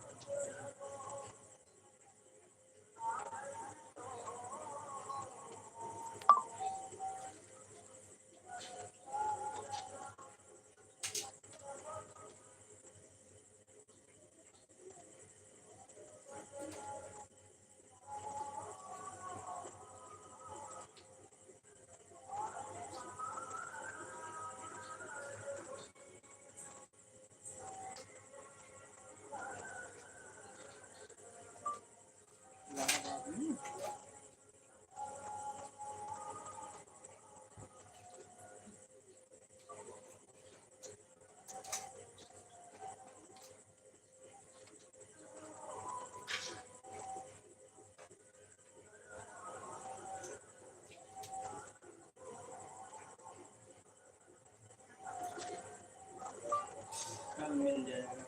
इलाहाबाद में कल मिल जाएगा।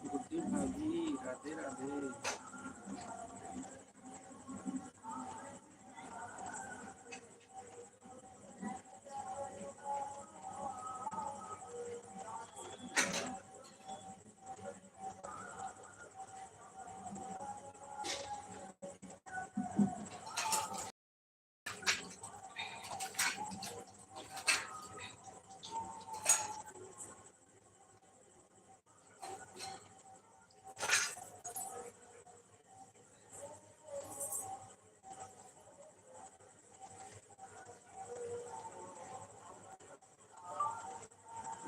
गुड्डी भाभी राधे राधे।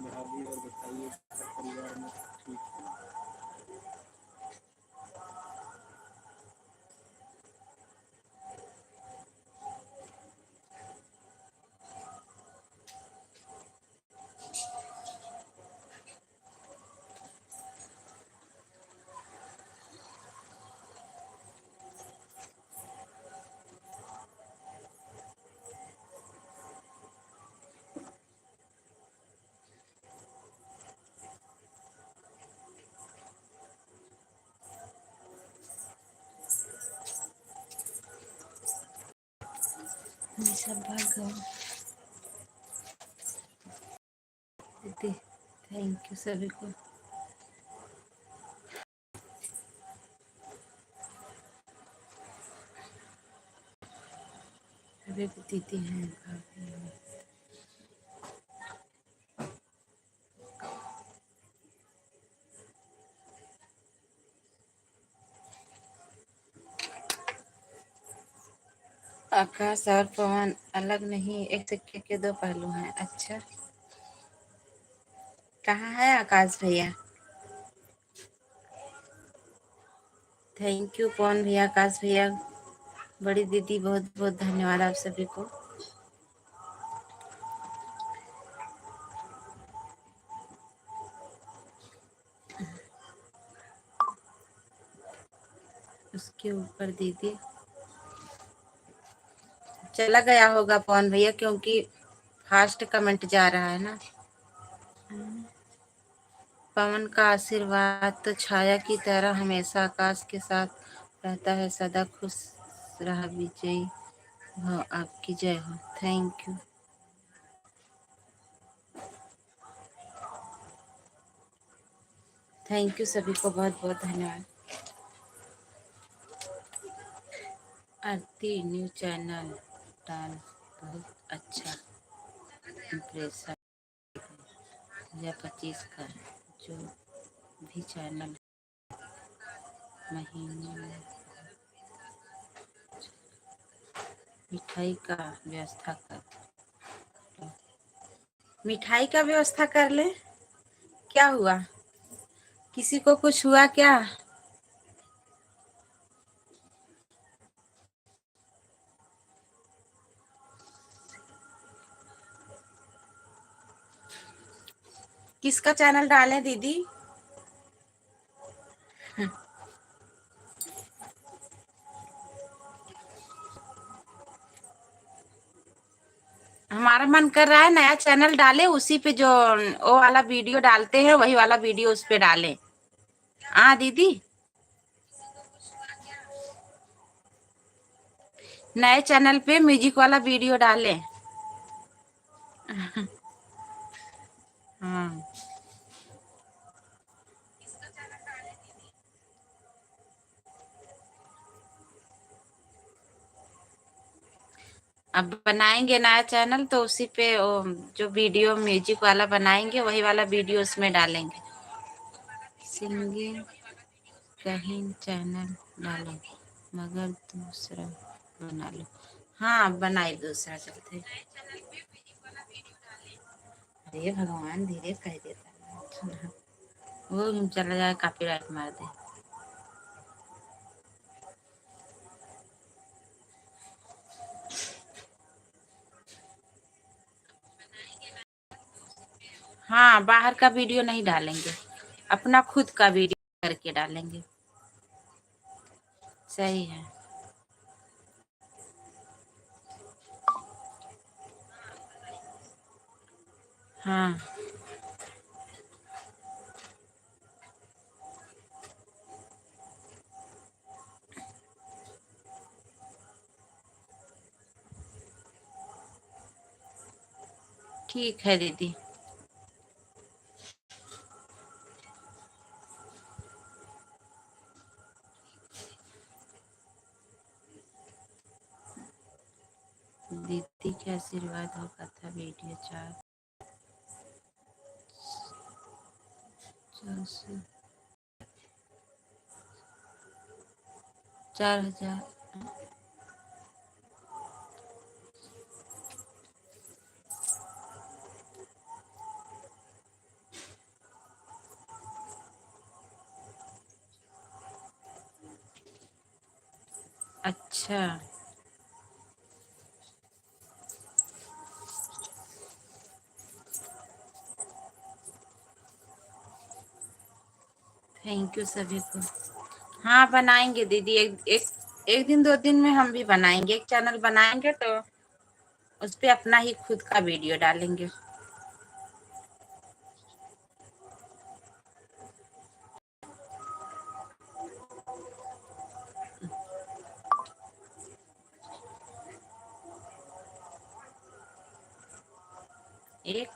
भाभी और बताइए घर परिवार में सब ठीक है? सब भाग गए दीदी। थैंक यू सभी को। अभी भी दीदी हैं भाभी हैं। आकाश और पवन अलग नहीं, एक सिक्के के दो पहलू हैं। अच्छा, कहाँ है आकाश भैया? थैंक यू पवन भैया, आकाश भैया, बड़ी दीदी, बहुत बहुत धन्यवाद आप सभी को। उसके ऊपर दीदी चला गया होगा पवन भैया, क्योंकि फास्ट कमेंट जा रहा है ना। पवन का आशीर्वाद तो छाया की तरह हमेशा आकाश के साथ रहता है। सदा खुश रहा, विजयी हो, आपकी जय हो। Thank you. थैंक यू सभी को, बहुत बहुत धन्यवाद। आरती न्यू चैनल डाल, बहुत अच्छा इम्प्रेशन या 25 का जो भी चैनल महीने में मिठाई का व्यवस्था कर, मिठाई का व्यवस्था कर ले। क्या हुआ? किसी को कुछ हुआ क्या? किसका चैनल डालें दीदी? हमारा मन कर रहा है नया चैनल डाले, उसी पे जो वो वाला वीडियो डालते हैं वही वाला वीडियो उस पे डालें। हाँ दीदी, नए चैनल पे म्यूजिक वाला वीडियो डालें। हाँ, अब बनाएंगे नया चैनल तो उसी पे वो जो वीडियो म्यूजिक वाला बनाएंगे वही वाला वीडियो उसमें डालेंगे। सिंगिंग कहीं चैनल डालो मगर दूसरा बना लो। हाँ बनाए दूसरा चलते। अरे भगवान धीरे कह देता है। वो चला जाए कॉपीराइट मार दे। हाँ बाहर का वीडियो नहीं डालेंगे, अपना खुद का वीडियो करके डालेंगे। सही है। हाँ ठीक है दीदी। दीदी के आशीर्वाद होगा था वीडियो 4,000। अच्छा थैंक यू सभी को। हाँ बनाएंगे दीदी, एक दिन 2 दिन में हम भी बनाएंगे, एक चैनल बनाएंगे तो उस पे अपना ही खुद का वीडियो डालेंगे। एक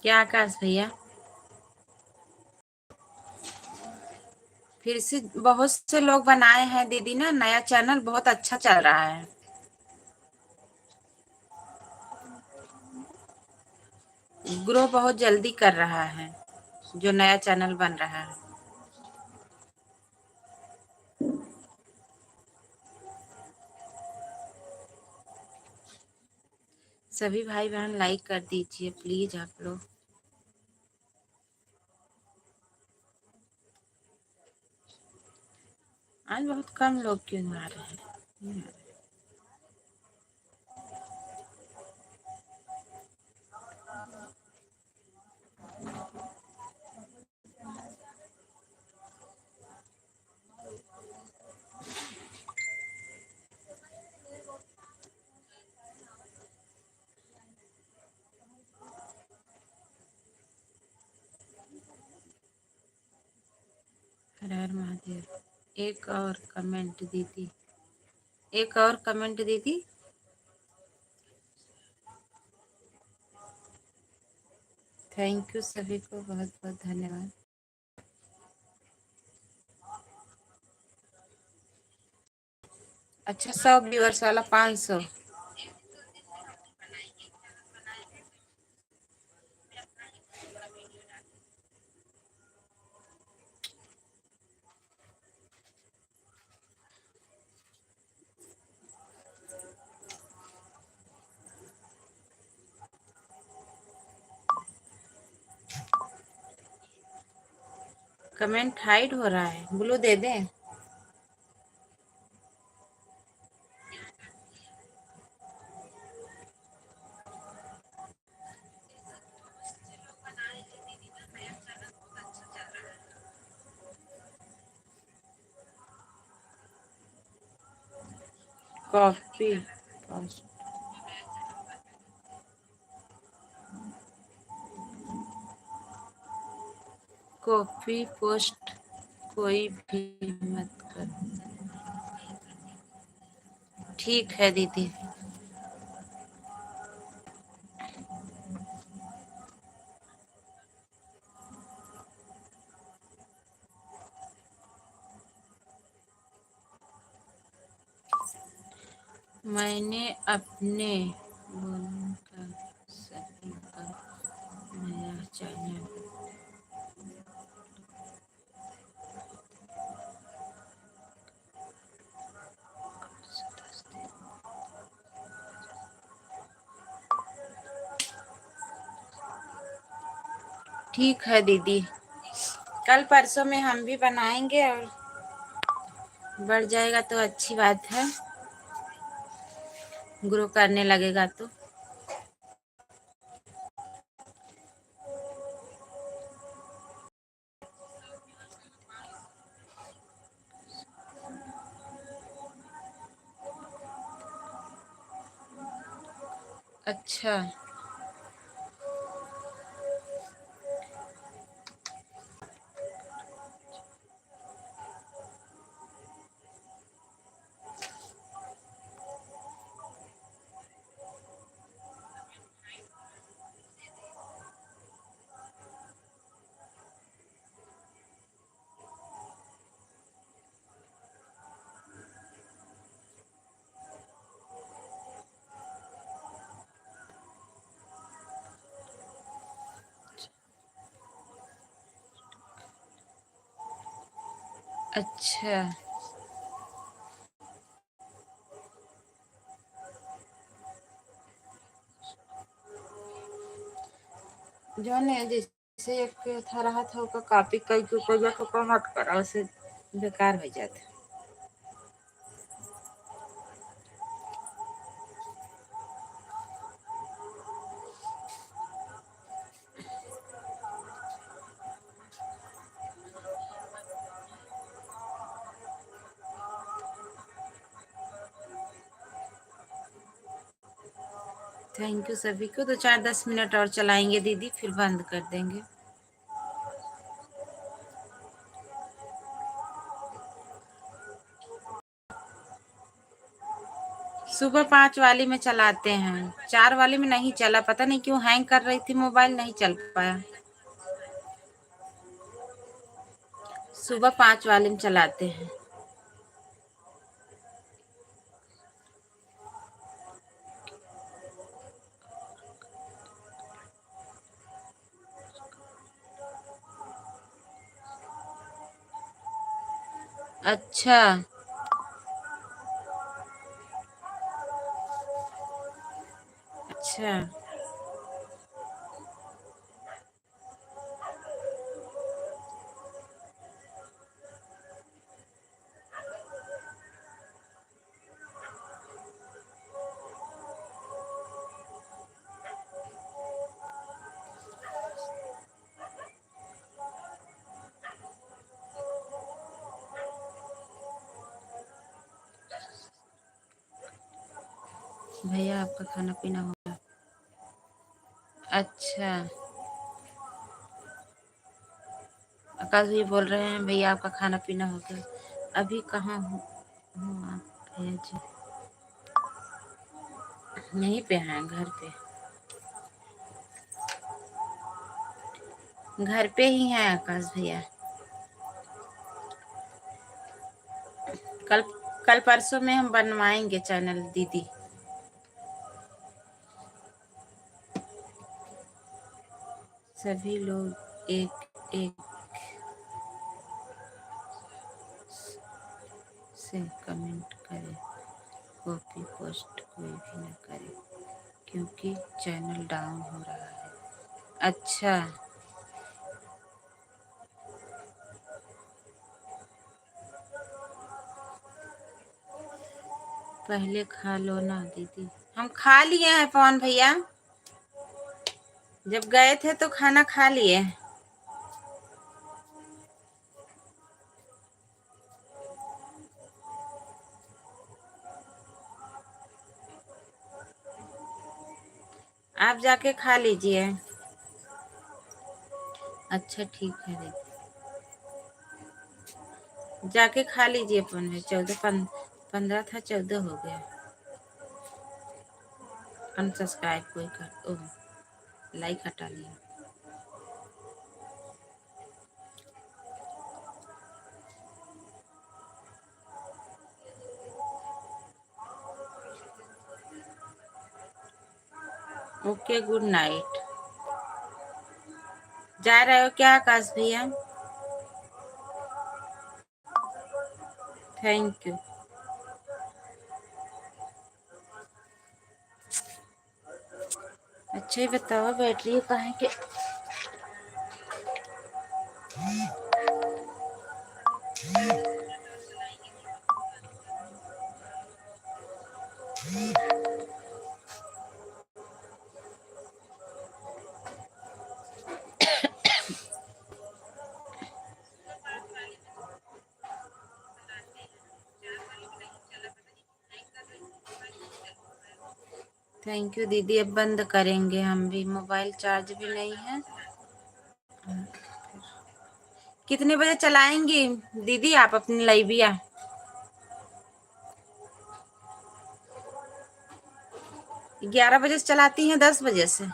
क्या आकाश भैया? फिर से बहुत से लोग बनाए हैं दीदी ना, नया चैनल बहुत अच्छा चल रहा है। ग्रो बहुत जल्दी कर रहा है जो नया चैनल बन रहा है। सभी भाई बहन लाइक कर दीजिए प्लीज आप लोग। आज बहुत कम लोग क्यों आ रहे हैं? हर हर महादेव। एक और कमेंट दीदी, एक और कमेंट दीदी। थैंक यू सभी को, बहुत बहुत धन्यवाद। अच्छा 100 व्यूअर्स वाला 500। कमेंट हाइड हो रहा है, ब्लू दे दें? कॉफी कॉफी पोस्ट कोई भी मत करो। ठीक है दीदी। मैंने अपने बोलने का सभी का नया चैनल ठीक है दीदी, कल परसों में हम भी बनाएंगे और बढ़ जाएगा तो अच्छी बात है, ग्रो करने लगेगा तो। अच्छा अच्छा जो ने जैसे एक था रहा था ओका कॉपी कई के कोई मत करा, उसे बेकार हो जाता। थैंक यू सभी को। तो 4-10 मिनट और चलाएंगे दीदी, फिर बंद कर देंगे। सुबह 5 वाली में चलाते हैं, 4 वाली में नहीं चला, पता नहीं क्यों हैंग कर रही थी मोबाइल, नहीं चल पाया। सुबह 5 वाले में चलाते हैं। अच्छा अच्छा भैया आपका खाना पीना हो गया? अच्छा, आकाश भी बोल रहे हैं भैया आपका खाना पीना हो गया। अभी कहाँ हूँ आप भैया जी? यहीं पे हैं, घर पे ही हैं आकाश भैया। कल कल परसों में हम बनवाएंगे चैनल दीदी। सभी लोग एक एक से कमेंट करें, कॉपी पोस्ट कोई भी न करे क्योंकि चैनल डाउन हो रहा है। अच्छा पहले खा लो ना दीदी। हम खा लिए हैं पवन भैया, जब गए थे तो खाना खा लिए। आप जाके खा लीजिए। अच्छा ठीक है दीदी, जाके खा लीजिए। पवन भैया 15 था, 14 हो गया। अनसब्सक्राइब कोई कर, ओह लाइक हटा लिया। Okay good night. जा रहे हो क्या आकाश भैया? Thank you. अच्छा ही बताओ बैटरी कहाँ के? थैंक यू दीदी, अब बंद करेंगे हम भी, मोबाइल चार्ज भी नहीं है। कितने बजे चलाएंगी दीदी आप अपनी लाइबिया? 11 बजे से चलाती हैं, 10 बजे से?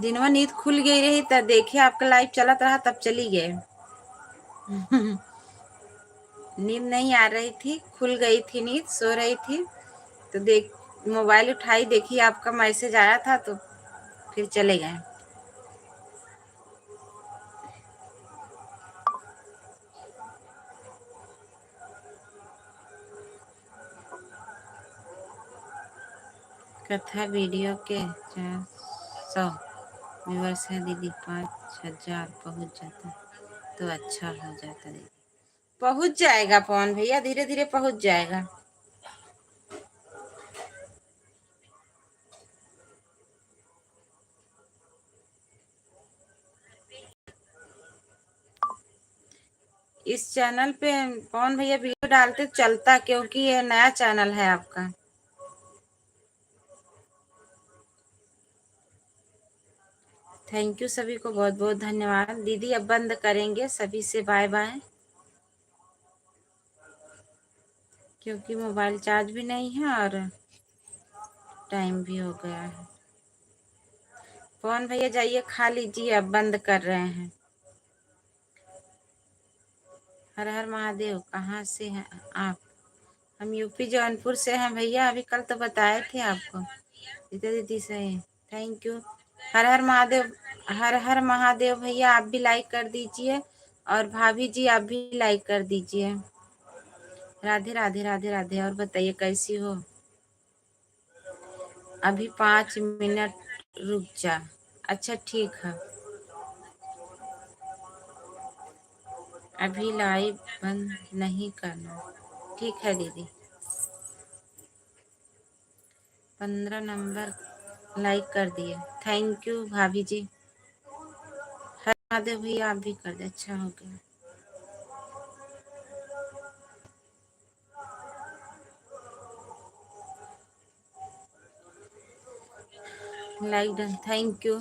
दिनवा नींद खुल गई रही तब देखे आपका लाइव चलत रहा, तब चली गए। नींद नहीं आ रही थी, खुल गई थी नींद, सो रही थी तो देख मोबाइल उठाई, देखी आपका मैसेज आया था तो फिर चले गए। कथा वीडियो के 400 व्यूअर्स है दीदी, 5,000 पहुंच जाता तो अच्छा हो जाता दीदी। पहुंच जाएगा पवन भैया, धीरे धीरे पहुंच जाएगा। इस चैनल पे पवन भैया वीडियो डालते चलता, क्योंकि ये नया चैनल है आपका। थैंक यू, सभी को बहुत बहुत धन्यवाद दीदी। अब बंद करेंगे, सभी से बाय बाय, क्योंकि मोबाइल चार्ज भी नहीं है और टाइम भी हो गया है। पवन भैया जाइए खा लीजिए, अब बंद कर रहे हैं। हर हर महादेव। कहाँ से हैं आप? हम यूपी जौनपुर से हैं भैया, अभी कल तो बताए थे आपको। दीदी से थैंक यू। हर हर महादेव, हर हर महादेव भैया, आप भी लाइक कर दीजिए और भाभी जी आप भी लाइक कर दीजिए। राधे राधे राधे राधे। और बताइए कैसी हो? अभी 5 मिनट रुक जा। अच्छा ठीक है, अभी लाइव बंद नहीं करना। ठीक है दीदी। 15 नंबर लाइक कर दिए, थैंक यू भाभी जी। हर महादेव भैया आप भी कर दे, अच्छा हो गया। Like done, thank you.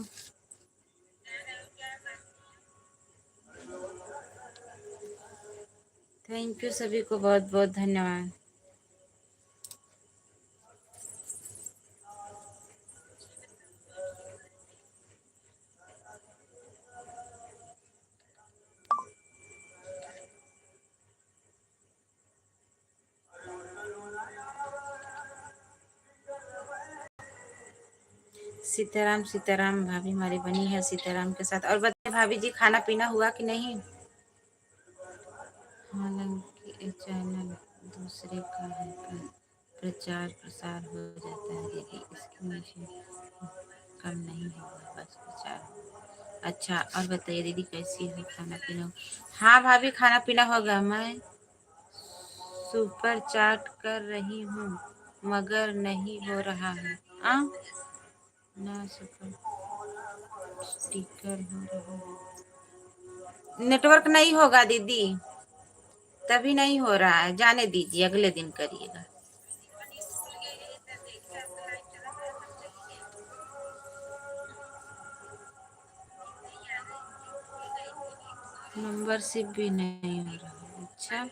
Thank you, सभी को बहुत बहुत धन्यवाद। सीताराम सीताराम, भाभी हमारी बनी है सीताराम के साथ। और बताइए भाभी जी, खाना पीना हुआ कि नहीं? हालांकि ये चैनल दूसरे का है पर प्रचार प्रसार हो जाता है दीदी, इसकी मुझे कम नहीं होगा, बस विचार। अच्छा, और बताइए दीदी कैसी है, खाना पीना? हाँ भाभी, खाना पीना होगा। मैं सुपर चैट कर रही हूँ मगर नहीं हो रहा है। ना सुपर स्टिकर हो रहा है। नेटवर्क नहीं होगा दीदी, तभी नहीं हो रहा है। जाने दीजिए, अगले दिन करिएगा। मेंबरशिप भी नहीं हो रहा है। अच्छा,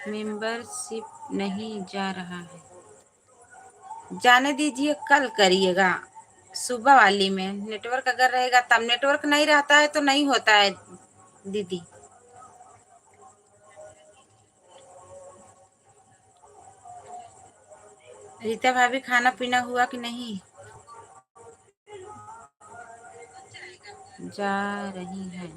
मेंबरशिप नहीं जा रहा है। जाने दीजिए, कल करिएगा सुबह वाली में। नेटवर्क अगर रहेगा तब। नेटवर्क नहीं रहता है तो नहीं होता है दीदी। रीता भाभी, खाना पीना हुआ कि नहीं? जा रही है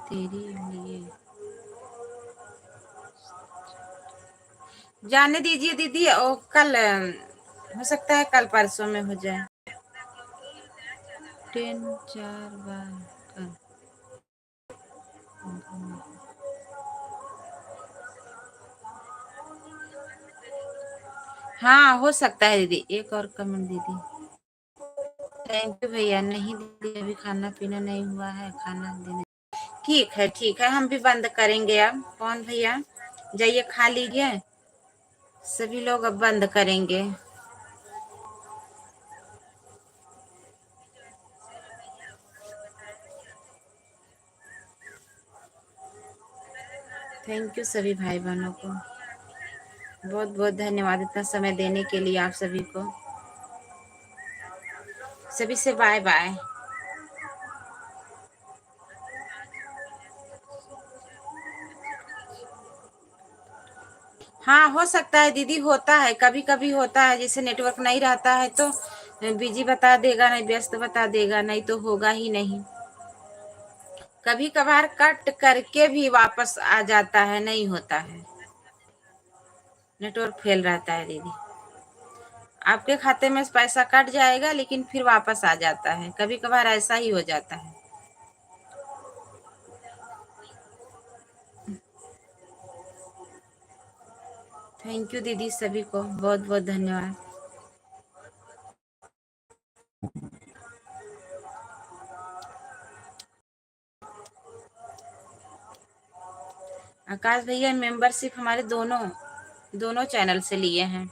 तेरी लिए। जाने दीजिए दीदी, ओ कल हो सकता है, कल परसों में हो जाए। 4 बार कर। हाँ, हो सकता है दीदी। एक और कमेंट दीदी। थैंक यू भैया। नहीं दीदी, अभी खाना पीना नहीं हुआ है, खाना देने। ठीक है, ठीक है, हम भी बंद करेंगे अब। कौन भैया, जाइए खा लीजिए। सभी लोग अब बंद करेंगे। थैंक यू सभी भाई बहनों को, बहुत बहुत धन्यवाद इतना समय देने के लिए आप सभी को। सभी से बाय बाय। हाँ, हो सकता है दीदी, होता है, कभी कभी होता है। जैसे नेटवर्क नहीं रहता है तो बिजी बता देगा, नहीं व्यस्त बता देगा, नहीं तो होगा ही नहीं। कभी कभार कट करके भी वापस आ जाता है, नहीं होता है। नेटवर्क फेल रहता है दीदी। आपके खाते में पैसा कट जाएगा लेकिन फिर वापस आ जाता है। कभी कभार ऐसा ही हो जाता है। थैंक यू दीदी, सभी को बहुत बहुत धन्यवाद। आकाश भैया, मेंबरशिप हमारे दोनों दोनों चैनल से लिए हैं।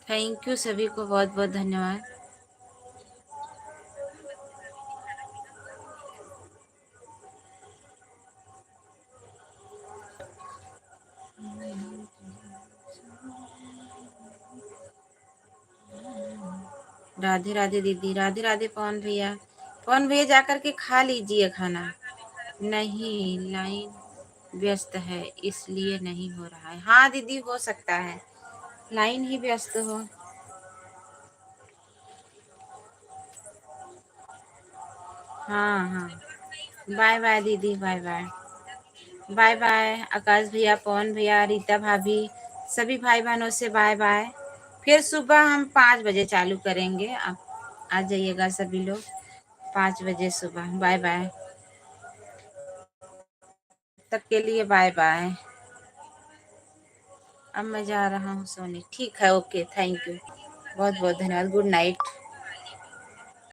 थैंक यू सभी को, बहुत बहुत धन्यवाद। राधे राधे दीदी, राधे राधे पवन भैया। पवन भैया, जाकर के खा लीजिए खाना। नहीं, लाइन व्यस्त है इसलिए नहीं हो रहा है। हाँ दीदी, हो सकता है लाइन ही व्यस्त हो। हाँ हाँ, बाय बाय दीदी, बाय बाय। बाय बाय आकाश भैया, पवन भैया, रीता भाभी, सभी भाई बहनों से बाय बाय। फिर सुबह हम 5 बजे चालू करेंगे, आप आ जाइएगा सभी लोग 5 बजे सुबह। बाय बाय, तब के लिए बाय बाय। अब मैं जा रहा हूँ सोने। ठीक है, ओके, थैंक यू, बहुत बहुत धन्यवाद। Good night.